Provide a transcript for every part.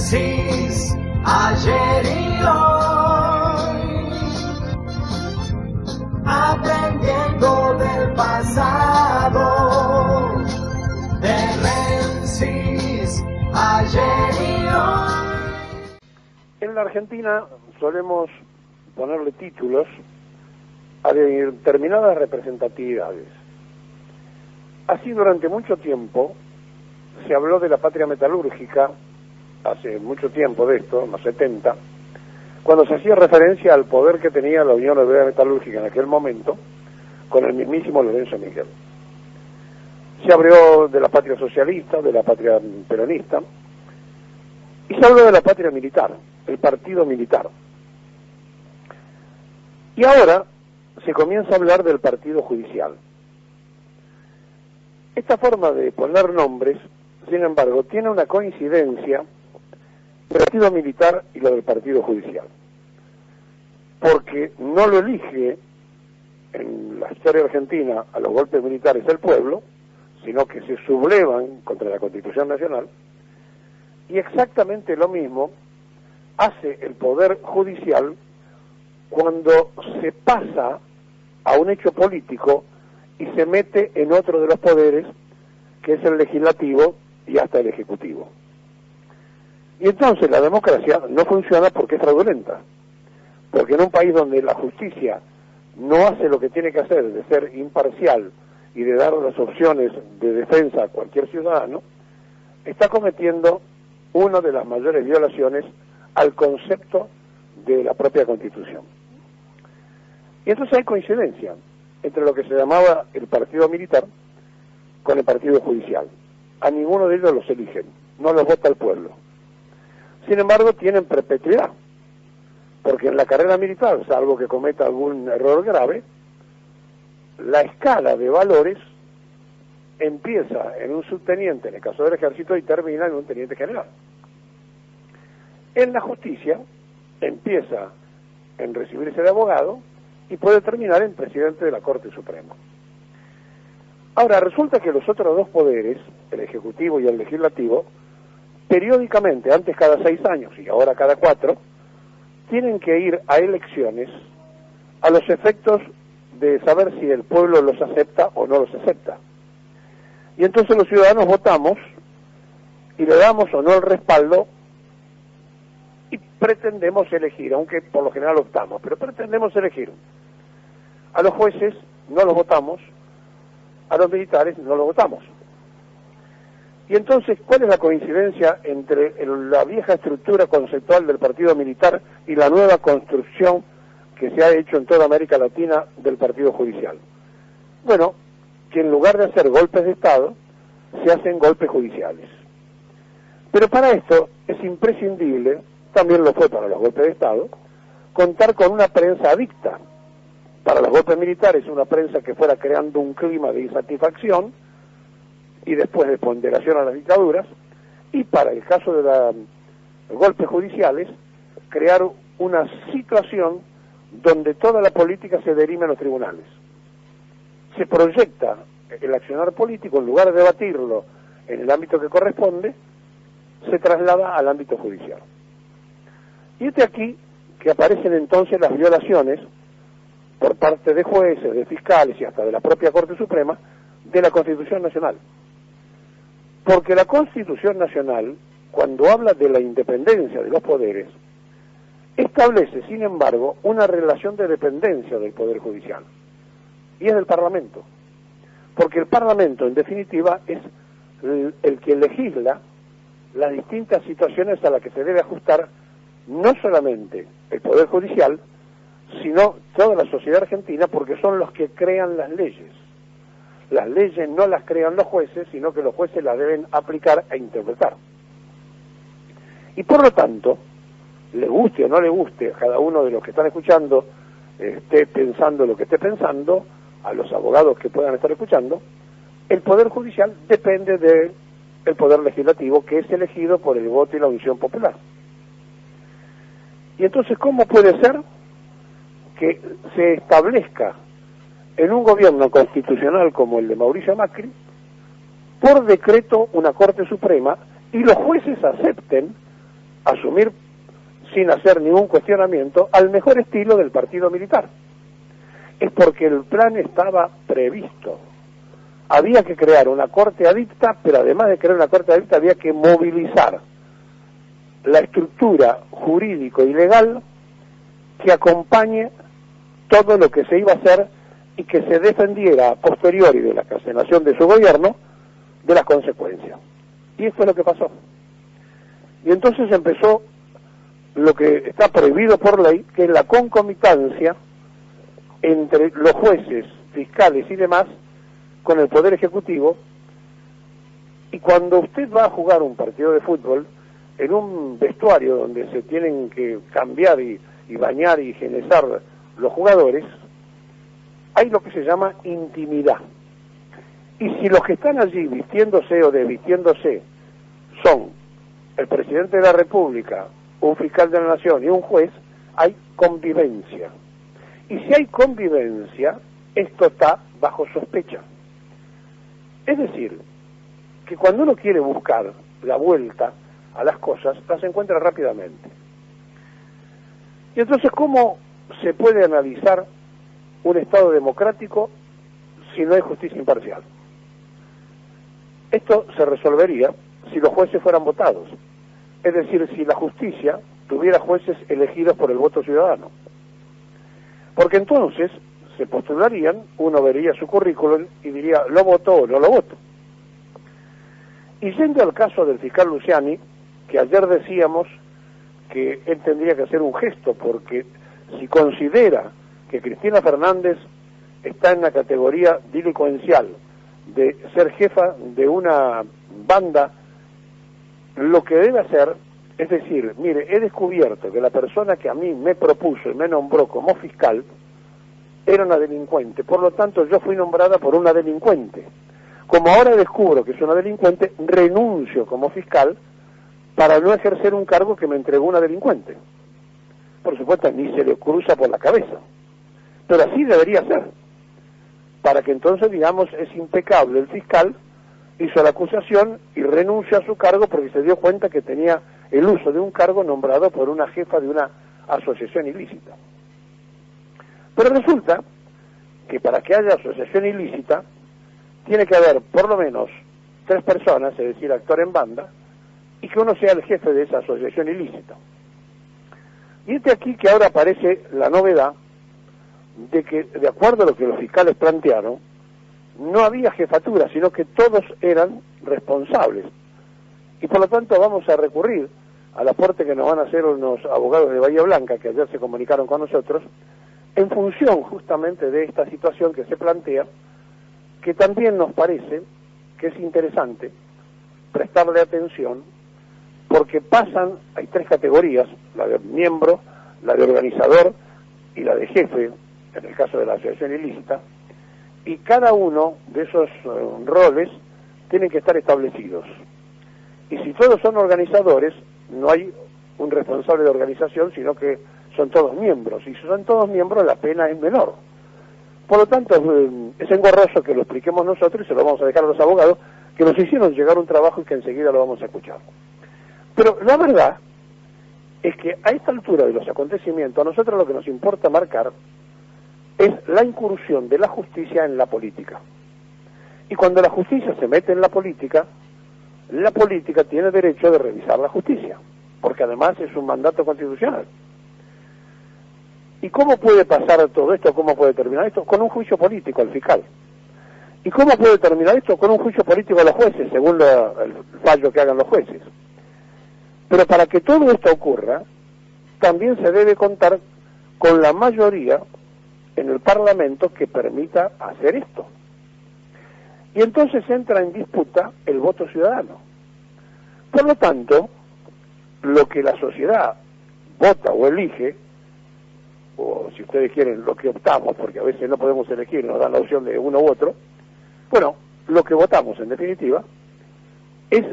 Génesis, ayer y hoy, aprendiendo del pasado, de Génesis, ayer y hoy. En la Argentina solemos ponerle títulos a determinadas representatividades. Así durante mucho tiempo se habló de la patria metalúrgica, hace mucho tiempo de esto, en los 70, cuando se hacía referencia al poder que tenía la Unión Obrera Metalúrgica en aquel momento, con el mismísimo Lorenzo Miguel. Se habló de la patria socialista, de la patria peronista, y se habló de la patria militar, el partido militar. Y ahora se comienza a hablar del partido judicial. Esta forma de poner nombres, sin embargo, tiene una coincidencia del partido militar y lo del partido judicial. Porque no lo elige en la historia argentina a los golpes militares el pueblo, sino que se sublevan contra la Constitución Nacional, y exactamente lo mismo hace el Poder Judicial cuando se pasa a un hecho político y se mete en otro de los poderes, que es el legislativo y hasta el ejecutivo. Y entonces la democracia no funciona porque es fraudulenta, porque en un país donde la justicia no hace lo que tiene que hacer, de ser imparcial y de dar las opciones de defensa a cualquier ciudadano, está cometiendo una de las mayores violaciones al concepto de la propia Constitución. Y entonces hay coincidencia entre lo que se llamaba el partido militar con el partido judicial. A ninguno de ellos los eligen, no los vota el pueblo. Sin embargo, tienen perpetuidad, porque en la carrera militar, salvo que cometa algún error grave, la escala de valores empieza en un subteniente, en el caso del ejército, y termina en un teniente general. En la justicia, empieza en recibirse de abogado y puede terminar en presidente de la Corte Suprema. Ahora, resulta que los otros dos poderes, el Ejecutivo y el Legislativo, periódicamente, antes cada 6 años y ahora cada 4, tienen que ir a elecciones a los efectos de saber si el pueblo los acepta o no los acepta. Y entonces los ciudadanos votamos y le damos o no el respaldo y pretendemos elegir, aunque por lo general optamos, pero pretendemos elegir. A los jueces no los votamos, a los militares no los votamos. Y entonces, ¿cuál es la coincidencia entre la vieja estructura conceptual del partido militar y la nueva construcción que se ha hecho en toda América Latina del partido judicial? Bueno, que en lugar de hacer golpes de Estado, se hacen golpes judiciales. Pero para esto es imprescindible, también lo fue para los golpes de Estado, contar con una prensa adicta. Para los golpes militares, una prensa que fuera creando un clima de insatisfacción y después de ponderación a las dictaduras, y para el caso de los golpes judiciales, crear una situación donde toda la política se derime a los tribunales. Se proyecta el accionar político, en lugar de debatirlo en el ámbito que corresponde, se traslada al ámbito judicial. Y es de aquí que aparecen entonces las violaciones por parte de jueces, de fiscales y hasta de la propia Corte Suprema de la Constitución Nacional. Porque la Constitución Nacional, cuando habla de la independencia de los poderes, establece, sin embargo, una relación de dependencia del Poder Judicial, y es del Parlamento. Porque el Parlamento, en definitiva, es el que legisla las distintas situaciones a las que se debe ajustar no solamente el Poder Judicial, sino toda la sociedad argentina, porque son los que crean las leyes. Las leyes no las crean los jueces, sino que los jueces las deben aplicar e interpretar. Y por lo tanto, le guste o no le guste a cada uno de los que están escuchando, esté pensando lo que esté pensando, a los abogados que puedan estar escuchando, el Poder Judicial depende del Poder Legislativo, que es elegido por el voto y la unción popular. Y entonces, ¿cómo puede ser que se establezca en un gobierno constitucional como el de Mauricio Macri, por decreto, una Corte Suprema, y los jueces acepten asumir sin hacer ningún cuestionamiento al mejor estilo del partido militar. Es porque el plan estaba previsto. Había que crear una corte adicta, pero además de crear una corte adicta había que movilizar la estructura jurídico y legal que acompañe todo lo que se iba a hacer y que se defendiera a posteriori de la cancelación de su gobierno de las consecuencias. Y esto es lo que pasó. Y entonces empezó lo que está prohibido por ley, que es la concomitancia entre los jueces, fiscales y demás con el Poder Ejecutivo. Y cuando usted va a jugar un partido de fútbol en un vestuario donde se tienen que cambiar y bañar y higienizar los jugadores, hay lo que se llama intimidad. Y si los que están allí vistiéndose o desvistiéndose son el presidente de la República, un fiscal de la Nación y un juez, hay convivencia. Y si hay convivencia, esto está bajo sospecha. Es decir, que cuando uno quiere buscar la vuelta a las cosas, las encuentra rápidamente. Y entonces, ¿cómo se puede analizar un Estado democrático si no hay justicia imparcial? Esto se resolvería si los jueces fueran votados, es decir, si la justicia tuviera jueces elegidos por el voto ciudadano. Porque entonces se postularían, uno vería su currículum y diría, ¿lo votó o no lo voto? Y yendo al caso del fiscal Luciani, que ayer decíamos que él tendría que hacer un gesto, porque si considera que Cristina Fernández está en la categoría delincuencial de ser jefa de una banda, lo que debe hacer es decir, mire, he descubierto que la persona que a mí me propuso y me nombró como fiscal era una delincuente, por lo tanto yo fui nombrada por una delincuente. Como ahora descubro que es una delincuente, renuncio como fiscal para no ejercer un cargo que me entregó una delincuente. Por supuesto, ni se le cruza por la cabeza, pero así debería ser, para que entonces digamos es impecable el fiscal, hizo la acusación y renunció a su cargo porque se dio cuenta que tenía el uso de un cargo nombrado por una jefa de una asociación ilícita. Pero resulta que para que haya asociación ilícita tiene que haber por lo menos 3 personas, es decir, actor en banda, y que uno sea el jefe de esa asociación ilícita. Y aquí que ahora aparece la novedad de que, de acuerdo a lo que los fiscales plantearon, no había jefatura, sino que todos eran responsables. Y por lo tanto vamos a recurrir al aporte que nos van a hacer unos abogados de Bahía Blanca, que ayer se comunicaron con nosotros, en función justamente de esta situación que se plantea, que también nos parece que es interesante prestarle atención, porque hay 3 categorías, la de miembro, la de organizador y la de jefe, en el caso de la asociación ilícita, y cada uno de esos roles tienen que estar establecidos. Y si todos son organizadores, no hay un responsable de organización, sino que son todos miembros, y si son todos miembros la pena es menor. Por lo tanto, es engorroso que lo expliquemos nosotros y se lo vamos a dejar a los abogados, que nos hicieron llegar un trabajo y que enseguida lo vamos a escuchar. Pero la verdad es que a esta altura de los acontecimientos, a nosotros lo que nos importa marcar es la incursión de la justicia en la política. Y cuando la justicia se mete en la política tiene derecho de revisar la justicia, porque además es un mandato constitucional. ¿Y cómo puede pasar todo esto? ¿Cómo puede terminar esto? Con un juicio político al fiscal. ¿Y cómo puede terminar esto? Con un juicio político a los jueces, según el fallo que hagan los jueces. Pero para que todo esto ocurra, también se debe contar con la mayoría en el Parlamento que permita hacer esto. Y entonces entra en disputa el voto ciudadano. Por lo tanto, lo que la sociedad vota o elige, o si ustedes quieren lo que optamos, porque a veces no podemos elegir, nos dan la opción de uno u otro, bueno, lo que votamos en definitiva es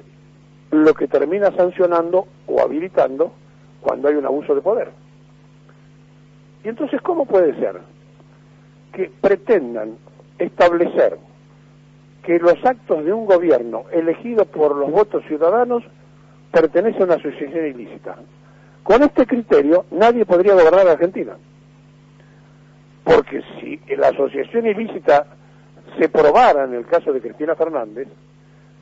lo que termina sancionando o habilitando cuando hay un abuso de poder. Y entonces, ¿cómo puede ser que pretendan establecer que los actos de un gobierno elegido por los votos ciudadanos pertenece a una asociación ilícita. Con este criterio nadie podría gobernar a Argentina. Porque si la asociación ilícita se probara en el caso de Cristina Fernández,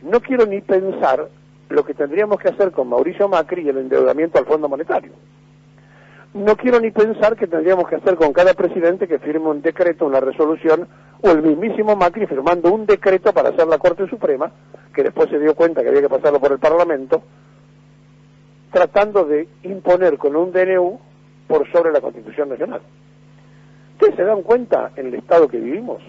no quiero ni pensar lo que tendríamos que hacer con Mauricio Macri y el endeudamiento al Fondo Monetario. No quiero ni pensar que tendríamos que hacer con cada presidente que firme un decreto, una resolución, o el mismísimo Macri firmando un decreto para hacer la Corte Suprema, que después se dio cuenta que había que pasarlo por el Parlamento, tratando de imponer con un DNU por sobre la Constitución Nacional. ¿Ustedes se dan cuenta en el Estado que vivimos?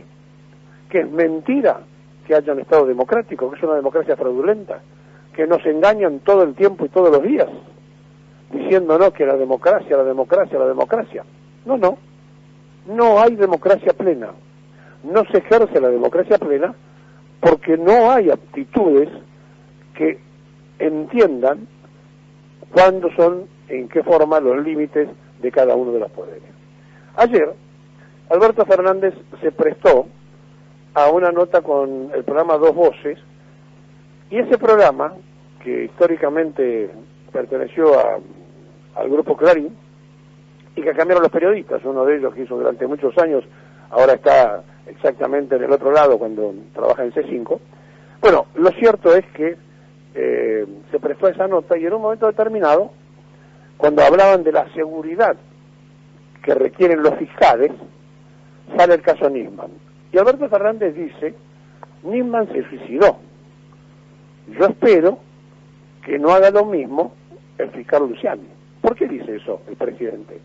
Que es mentira que haya un Estado democrático, que es una democracia fraudulenta, que nos engañan todo el tiempo y todos los días, diciéndonos que la democracia, la democracia, la democracia. No hay democracia plena. No se ejerce la democracia plena porque no hay aptitudes que entiendan cuándo son, en qué forma, los límites de cada uno de los poderes. Ayer, Alberto Fernández se prestó a una nota con el programa Dos Voces, y ese programa, que históricamente perteneció al grupo Clarín, y que cambiaron los periodistas, uno de ellos que hizo durante muchos años, ahora está exactamente en el otro lado cuando trabaja en C5. Bueno, lo cierto es que se prestó a esa nota, y en un momento determinado, cuando hablaban de la seguridad que requieren los fiscales, sale el caso Nisman. Y Alberto Fernández dice, Nisman se suicidó. Yo espero que no haga lo mismo el fiscal Luciani. ¿Por qué dice eso el presidente?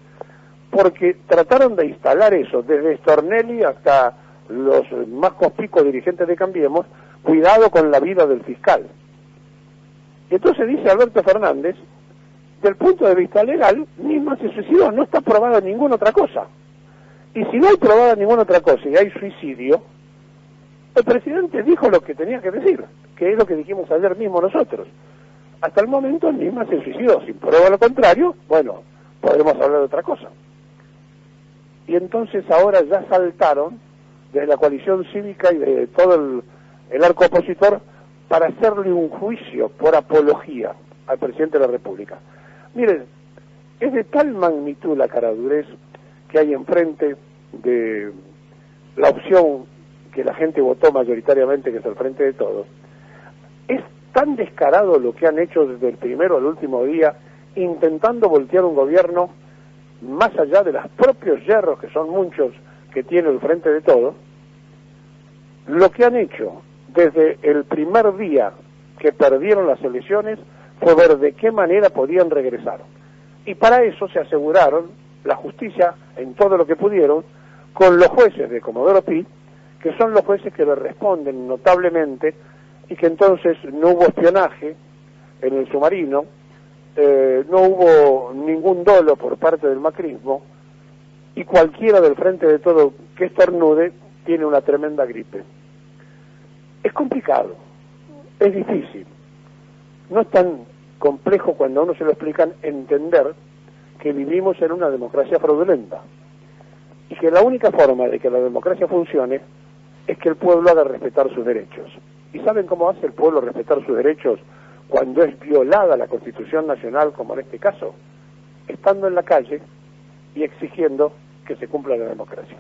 Porque trataron de instalar eso, desde Stornelli hasta los más conspicuos dirigentes de Cambiemos, cuidado con la vida del fiscal. Y entonces dice Alberto Fernández, del punto de vista legal, Nisman se suicidó, no está probada ninguna otra cosa. Y si no hay probada ninguna otra cosa y hay suicidio, el presidente dijo lo que tenía que decir, que es lo que dijimos ayer mismo nosotros. Hasta el momento Nisman se suicidó, si prueba lo contrario, bueno, podremos hablar de otra cosa. Y entonces ahora ya saltaron de la coalición cívica y de todo el arco opositor para hacerle un juicio por apología al presidente de la República. Miren, es de tal magnitud la caradurez que hay enfrente de la opción que la gente votó mayoritariamente, que es el Frente de Todos. Es tan descarado lo que han hecho desde el primero al último día, intentando voltear un gobierno más allá de los propios yerros, que son muchos, que tiene el Frente de Todos. Lo que han hecho desde el primer día que perdieron las elecciones fue ver de qué manera podían regresar. Y para eso se aseguraron la justicia en todo lo que pudieron con los jueces de Comodoro Pi, que son los jueces que le responden notablemente, y que entonces no hubo espionaje en el submarino, no hubo ningún dolo por parte del macrismo, y cualquiera del Frente de Todo que estornude tiene una tremenda gripe. Es complicado, es difícil, no es tan complejo cuando a uno se lo explican entender que vivimos en una democracia fraudulenta y que la única forma de que la democracia funcione es que el pueblo haga respetar sus derechos. ¿Y saben cómo hace el pueblo respetar sus derechos cuando es violada la Constitución Nacional, como en este caso? Estando en la calle y exigiendo que se cumpla la democracia.